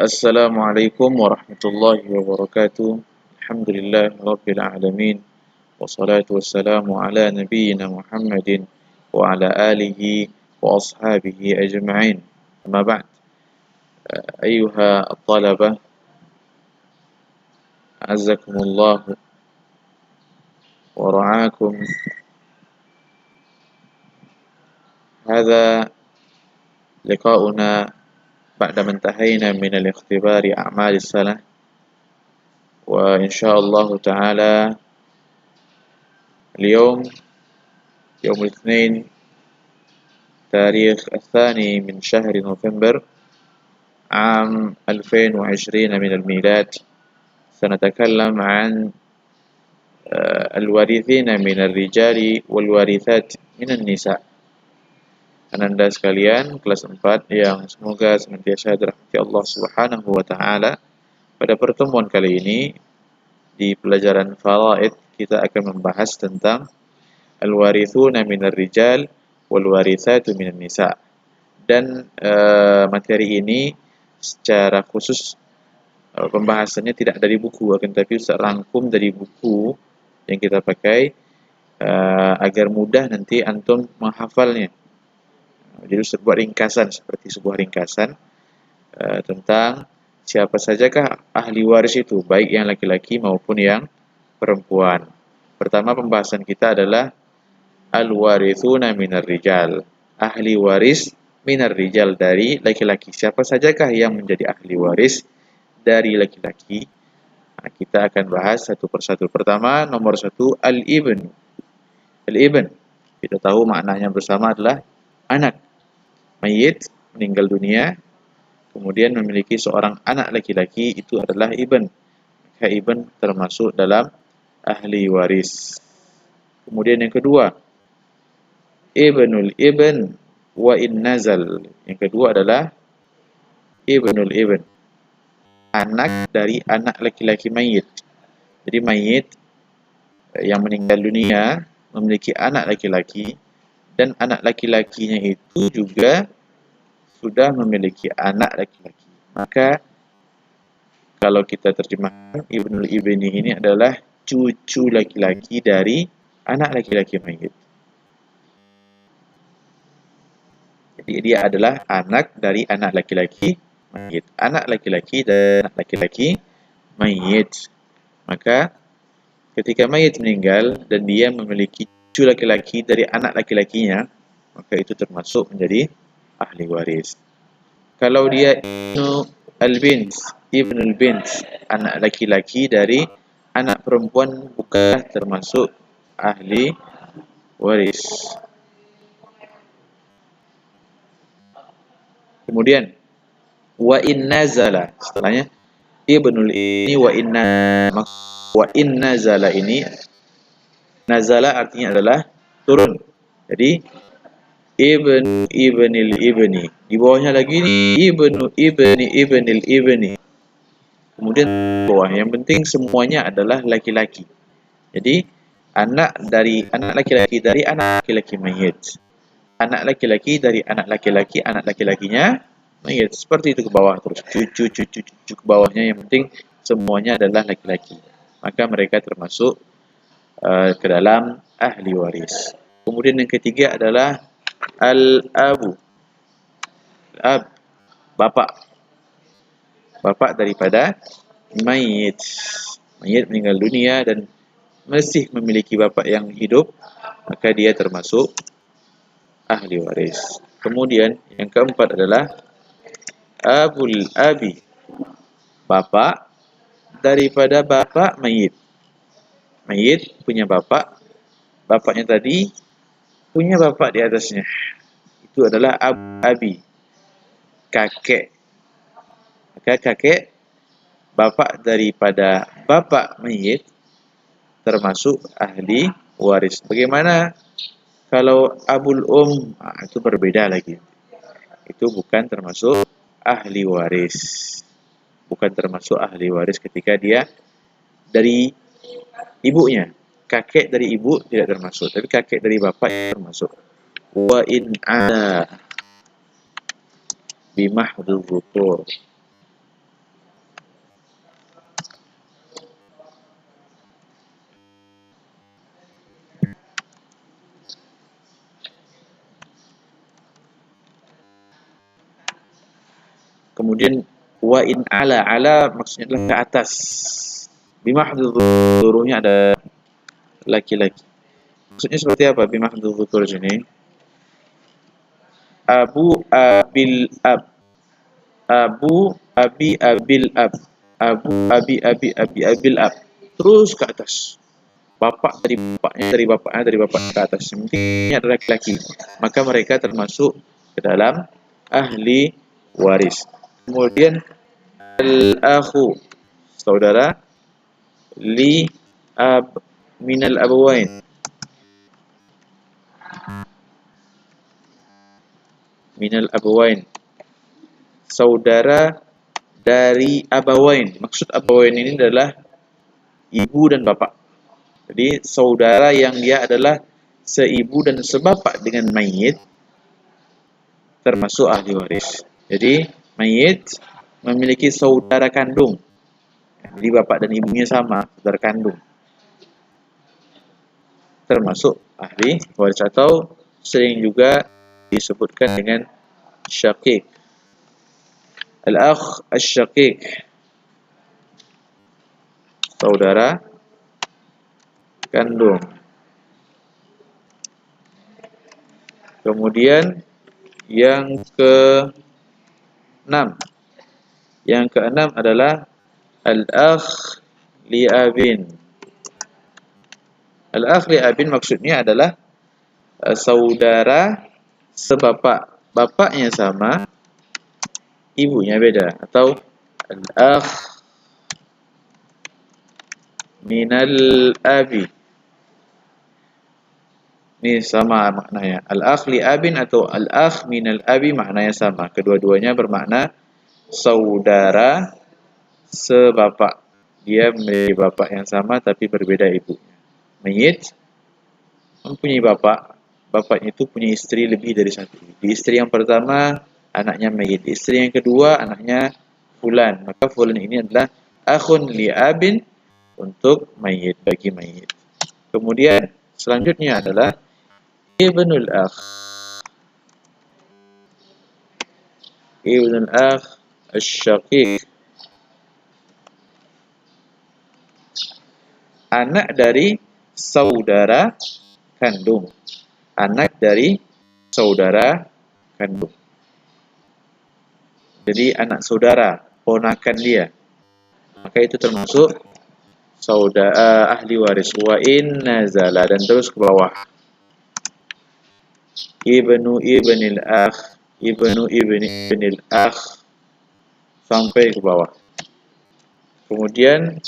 Assalamualaikum warahmatullahi wabarakatuh. Alhamdulillah rabbil alamin. Wassalatu wassalamu ala nabiyyina Muhammadin wa ala alihi wa ashabihi ajma'in. Amma ba'd. Ayyuha at-talabah, a'azzakumullah wa ra'akum. Hadha liqa'una بعدما انتهينا من الاختبار أعمال السنة، وإن شاء الله تعالى اليوم يوم الاثنين تاريخ 2 من شهر نوفمبر عام 2020 من الميلاد سنتكلم عن الوارثين من الرجال والوارثات من النساء. Ananda sekalian, kelas 4 yang semoga senantiasa dirahmati Allah Subhanahu wa taala. Pada pertemuan kali ini di pelajaran faraid kita akan membahas tentang al-warithuna minar rijal wal warithatu minan nisa. Dan materi ini secara khusus pembahasannya tidak dari buku, akan tetapi serangkum dari buku yang kita pakai agar mudah nanti antum menghafalnya. Jadi sebuah ringkasan, seperti sebuah ringkasan tentang siapa sajakah ahli waris itu, baik yang laki-laki maupun yang perempuan. Pertama pembahasan kita adalah al-warithuna minar rijal, ahli waris minar rijal, dari laki-laki. Siapa sajakah yang menjadi ahli waris dari laki-laki? Nah, kita akan bahas satu persatu. Pertama, nomor 1, al-ibn. Al-ibn, kita tahu maknanya bersama adalah anak. Mayit meninggal dunia, kemudian memiliki seorang anak laki-laki, itu adalah ibn. Maka ibn termasuk dalam ahli waris. Kemudian yang kedua, ibnul ibn wa in nazal. Yang kedua adalah ibnul ibn, anak dari anak laki-laki mayit. Jadi mayit yang meninggal dunia memiliki anak laki-laki, dan anak laki-lakinya itu juga sudah memiliki anak laki-laki. Maka kalau kita terjemahkan, ibnul ibni ini adalah cucu laki-laki dari anak laki-laki mayit. Jadi dia adalah anak dari anak laki-laki mayit. Anak laki-laki dan anak laki-laki mayit. Maka ketika mayit meninggal dan dia memiliki cucu laki-laki dari anak laki-lakinya, maka itu termasuk menjadi ahli waris. Kalau dia ibnul bint, anak laki-laki dari anak perempuan, bukan termasuk ahli waris. Kemudian wa in nazala, setelahnya ibnul ini wa in nazala ini, nazala artinya adalah turun. Jadi ibnil ibni, di bawahnya lagi ibnil ibni. Kemudian bawah, yang penting semuanya adalah laki-laki. Jadi anak laki-laki dari anak laki-laki mayit, anak laki-laki dari anak laki-lakinya mayit, seperti itu ke bawah terus, cucu ke bawahnya, yang penting semuanya adalah laki-laki. Maka mereka termasuk ke dalam ahli waris. Kemudian yang ketiga adalah al-abu. Al-ab, bapak daripada mayit. Mayit meninggal dunia dan masih memiliki bapak yang hidup, maka dia termasuk ahli waris. Kemudian yang keempat adalah abul abi, bapak daripada bapak mayit. Mayit punya bapak, bapaknya tadi punya bapak di atasnya, itu adalah abi, kakek. Maka kakek bapak daripada bapak mayit termasuk ahli waris. Bagaimana kalau abul itu berbeda lagi, itu bukan termasuk ahli waris. Bukan termasuk ahli waris ketika dia dari ibunya. Kakek dari ibu tidak termasuk, tapi kakek dari bapak termasuk. Wa in ada bimahdul dhukur. Kemudian wa in ala maksudnya adalah ke atas. Bimahdhu dzukurnya ada laki-laki. Maksudnya seperti apa bimahdhu dzukur sini? Abu abil ab, Abu abi abil ab, Abu abi abi abi abil ab. Terus ke atas. Bapak dari bapaknya ke atas. Mungkin ini adalah laki-laki. Maka mereka termasuk ke dalam ahli waris. Kemudian al-akhu, saudara, li ab minal abawain. Minal abawain. Saudara dari abawain. Maksud abawain ini adalah ibu dan bapak. Jadi saudara yang dia adalah seibu dan sebapak dengan mayit termasuk ahli waris. Jadi mayit memiliki saudara kandung. Jadi bapak dan ibunya sama, saudara kandung. Termasuk ahli waris atau sering juga disebutkan dengan syaqiq. Al-akh asy-syaqiq. Saudara kandung. Kemudian yang ke-6. Yang ke-6 adalah al-akh li abin. Al-akh li abin maksudnya adalah saudara sebapak. Bapaknya sama, ibunya beda. Atau al-akh minal abi. Ini sama maknanya. Al-akh li abin atau al-akh minal abi maknanya sama. Kedua-duanya bermakna saudara sebapak. Dia memiliki bapak yang sama tapi berbeda ibunya. Mayit mempunyai bapak. Bapaknya itu punya istri lebih dari satu. Di istri yang pertama anaknya mayit. Di istri yang kedua anaknya fulan. Maka fulan ini adalah akhun li abin untuk mayit, bagi mayit. Kemudian selanjutnya adalah ibnul akh. Ibnul akh asy-syaqiq. Anak dari saudara kandung. Anak dari saudara kandung. Jadi anak saudara, ponakan dia. Maka itu termasuk saudara ahli waris. Wa in nazala, dan terus ke bawah. Ibnu ibnil akh, ibnu ibnil akh, sampai ke bawah. Kemudian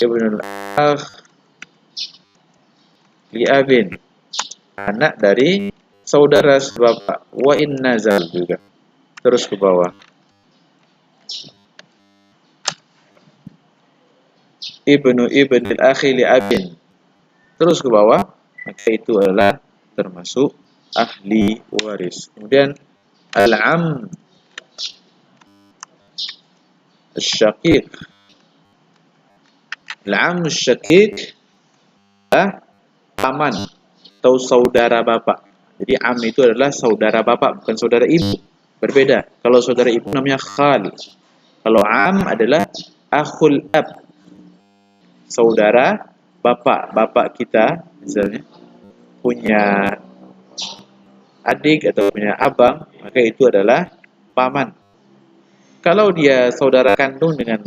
ibnul akh li abin, anak dari saudara sebapak. Wa in nazal juga, terus ke bawah. Ibnu ibnil akhi li abin, terus ke bawah. Maka itu adalah termasuk ahli waris. Kemudian al-am asy-syaqiq. Al-am asy-syaqiq adalah paman atau saudara bapak. Jadi am itu adalah saudara bapak, bukan saudara ibu. Berbeda. Kalau saudara ibu namanya khal. Kalau am adalah akhul ab, saudara bapak. Bapak kita misalnya punya adik atau punya abang, maka itu adalah paman. Kalau dia saudara kandung dengan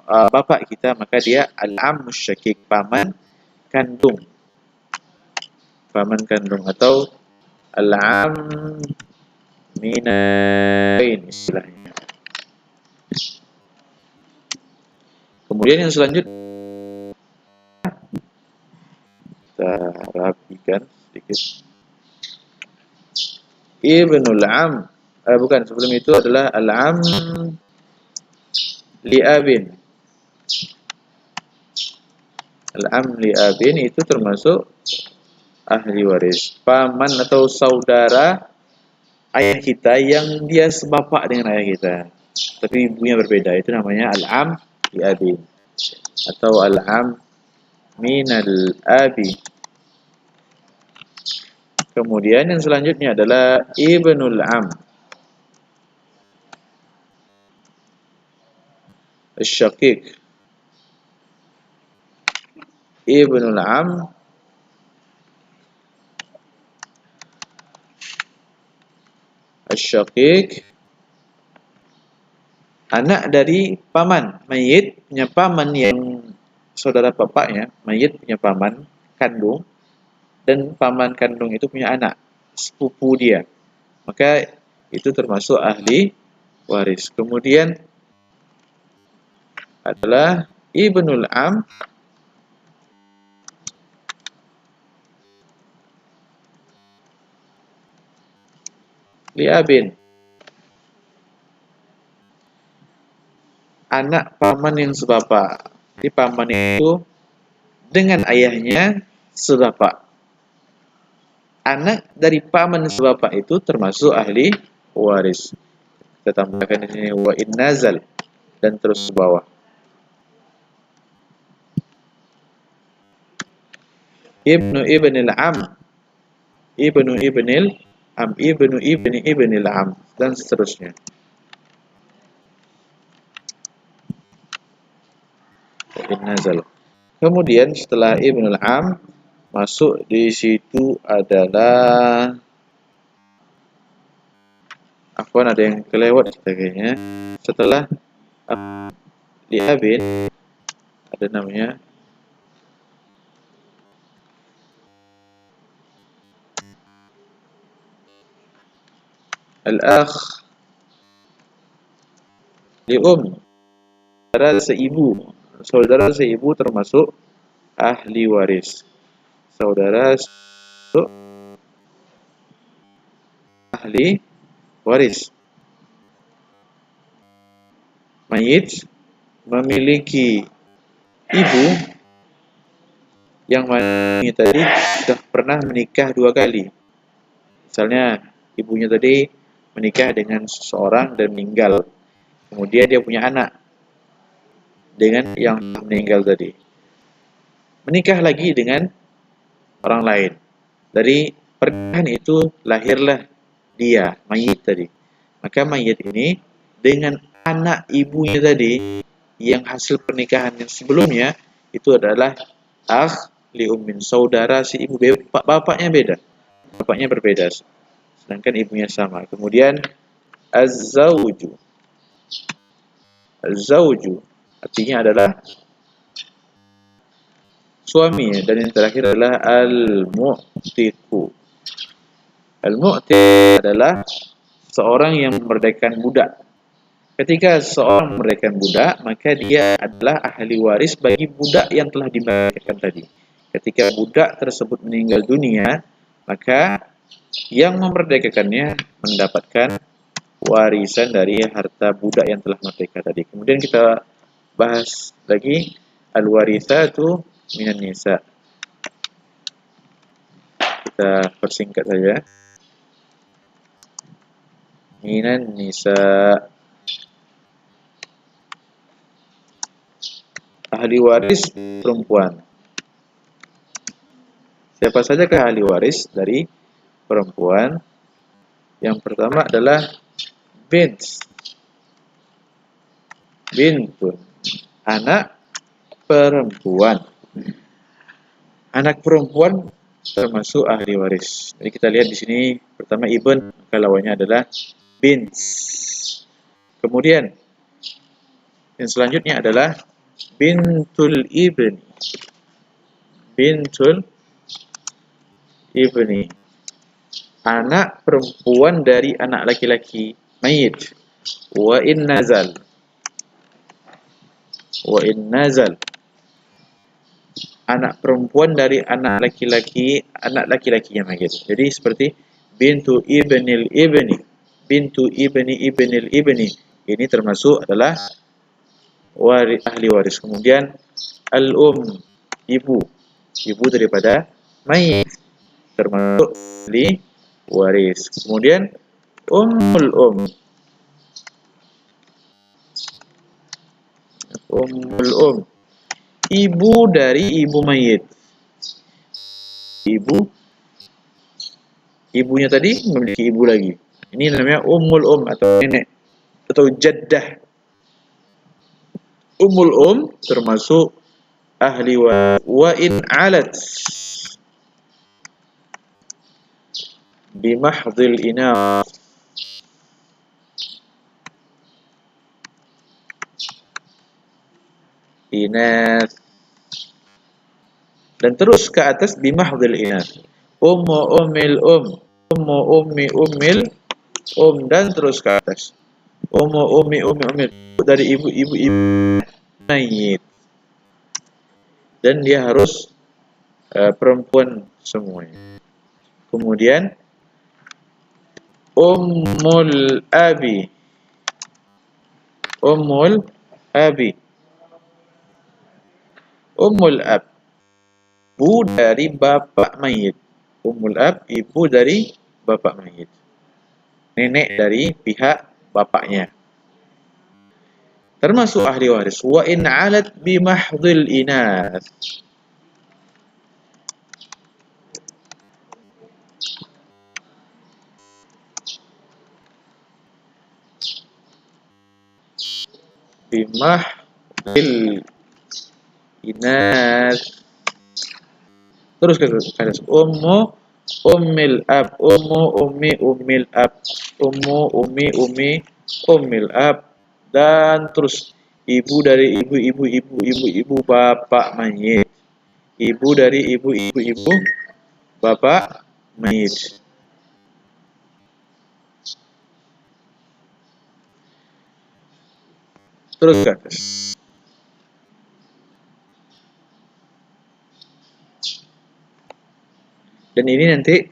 bapak kita, maka dia al-am syaqiq, paman kandung. Paman kandung atau al-am minain istilahnya. Kemudian yang selanjutnya kita rapikan sedikit. Ibnul am, bukan, sebelum itu adalah al-am li abin. Al-am li abin itu termasuk ahli waris, paman atau saudara ayah kita yang dia sebapak dengan ayah kita, tapi ibunya berbeda. Itu namanya al-am li abin atau al-am minal abi. Kemudian yang selanjutnya adalah ibnul am. Asy-syaqiq, ibnul am, asy-syaqiq, anak dari paman mayit, punya paman yang saudara bapaknya, mayit punya paman kandung, dan paman kandung itu punya anak, sepupu dia. Maka itu termasuk ahli waris. Kemudian adalah ibnul am, liabin, anak paman yang sebapak. Jadi paman itu dengan ayahnya sebapak. Anak dari paman sebapak itu termasuk ahli waris. Kita tambahkan di sini wa in nazal dan terus ke bawah. Ibnu ibnil am, ibnu ibnil am, ibnu ibni ibnil am, dan seterusnya. Wa in nazal. Kemudian setelah ibnul am masuk di situ adalah, afwan ada yang kelewat kayaknya. Setelah liabin ada namanya al-akh lium, saudara seibu. Saudara seibu termasuk ahli waris. Saudara seibu ahli waris. Mayit memiliki ibu yang mana tadi sudah pernah menikah 2 kali. Misalnya ibunya tadi menikah dengan seseorang dan meninggal. Kemudian dia punya anak dengan yang meninggal tadi. Menikah lagi dengan orang lain. Dari pernikahan itu lahirlah dia, mayit tadi. Maka mayit ini dengan anak ibunya tadi yang hasil pernikahan yang sebelumnya itu adalah akh li ummin, saudara si ibu. Bapaknya beda. Bapaknya berbeda. Sedangkan ibunya sama. Kemudian az-zawju. Az-zawju artinya adalah suami, dan yang terakhir adalah al-mu'tiqu. Al-mu'tiq adalah seorang yang memerdekakan budak. Ketika seorang memerdekakan budak, maka dia adalah ahli waris bagi budak yang telah dimerdekakan tadi. Ketika budak tersebut meninggal dunia, maka yang memerdekakannya mendapatkan warisan dari harta budak yang telah merdeka tadi. Kemudian kita bahas lagi al-warithatu minan nisa. Kita persingkat saja. Minan nisa, ahli waris perempuan. Siapa saja ke ahli waris dari perempuan? Yang pertama adalah bint. Bintun, anak perempuan. Anak perempuan termasuk ahli waris. Jadi kita lihat di sini pertama ibn, maka lawannya adalah bint. Kemudian yang selanjutnya adalah bintul ibni. Bintul ibni, anak perempuan dari anak laki-laki mayit. Wa in nazal. Wa in nazal, anak perempuan dari anak laki-lakinya mayit. Jadi seperti bintu ibnil ibni, bintu ibni ibnil ibni. Ini termasuk adalah ahli waris. Kemudian ibu, ibu daripada mayit, termasuk ahli waris. Kemudian ummul ibu dari ibu mayit. Ibunya tadi memiliki ibu lagi. Ini namanya atau nenek atau jaddah. Ummul termasuk ahli wa in alat bimahdhil inath. Inath dan terus ke atas bimahdhil inath. Ummu ummil ummu ummi ummil dan terus ke atas. Ummu ummi ummil dari ibu mayit. Dan dia harus perempuan semuanya. Kemudian ummul abi. Ummul abi. Ummul ab, ibu dari bapak mayit. Ummul ab, ibu dari bapak mayit. Nenek dari pihak bapaknya. Termasuk ahli waris. Wa in alat bimahdhil inath. Bimahdhil inath. Terus ke atas. Ummu ummil ab, ummu ummi ummil ab, ummu ummi ummi ummil ab, dan terus ibu dari ibu bapak mayit, ibu dari ibu bapak mayit. Terus ke atas. Dan ini nanti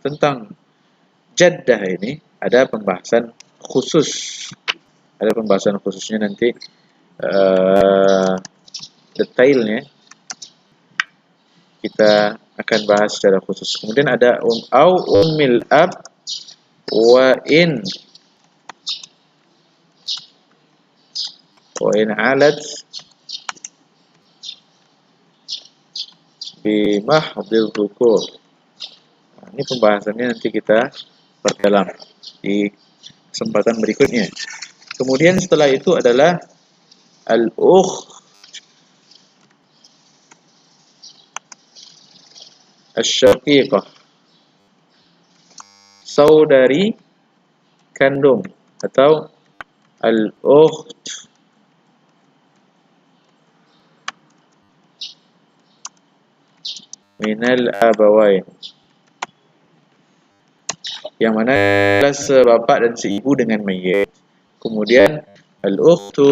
tentang jaddah ini ada pembahasan khusus. Ada pembahasan khususnya nanti detailnya kita akan bahas secara khusus. Kemudian ada au ummil ab wa in alat bimahdhil dhukur. Nah, ini pembahasannya nanti kita perdalam di kesempatan berikutnya. Kemudian setelah itu adalah al-ukh asy-syaqiqah, saudari kandung atau al-ukht minal abawain, yang mana adalah sebapak dan seibu dengan mayit. Kemudian al-ukhtu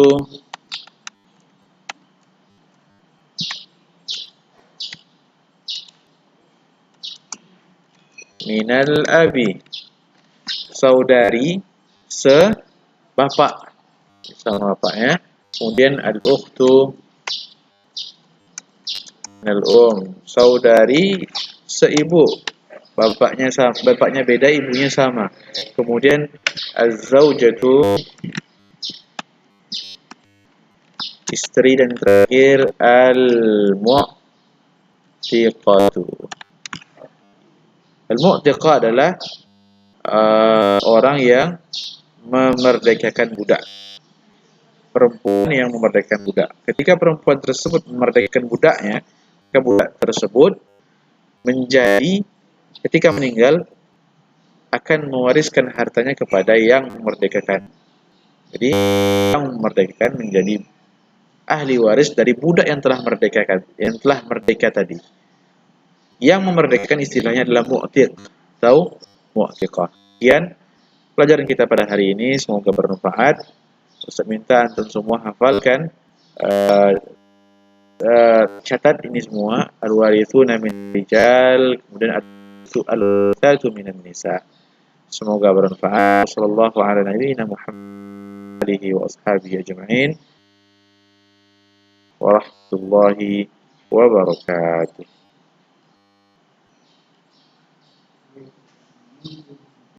minal abi, saudari sebapak sama bapaknya. Kemudian al-ukhtu minal saudari seibu, bapaknya sama, bapaknya beda, ibunya sama. Kemudian az-zaujatu, istri, dan terakhir al-mu'tiqatu. Al-mu'tiqah adalah orang yang memerdekakan budak. Perempuan yang memerdekakan budak. Ketika perempuan tersebut memerdekakan budaknya, budak tersebut menjadi ketika meninggal akan mewariskan hartanya kepada yang memerdekakan. Jadi yang memerdekakan menjadi ahli waris dari budak yang telah merdekakan, yang telah merdeka tadi. Yang memerdekakan istilahnya adalah mu'tiq atau mu'tiqah. Sekian pelajaran kita pada hari ini, semoga bermanfaat. Ustaz minta antum semua hafalkan, catat ini semua, al-warithuna min rijal, kemudian al-warithatu minan nisa. Semoga bermanfaat. Sallallahu ala nabiyyina Muhammad wa ashabihi ajma'in. Wa rahmatullahi wa barakatuh.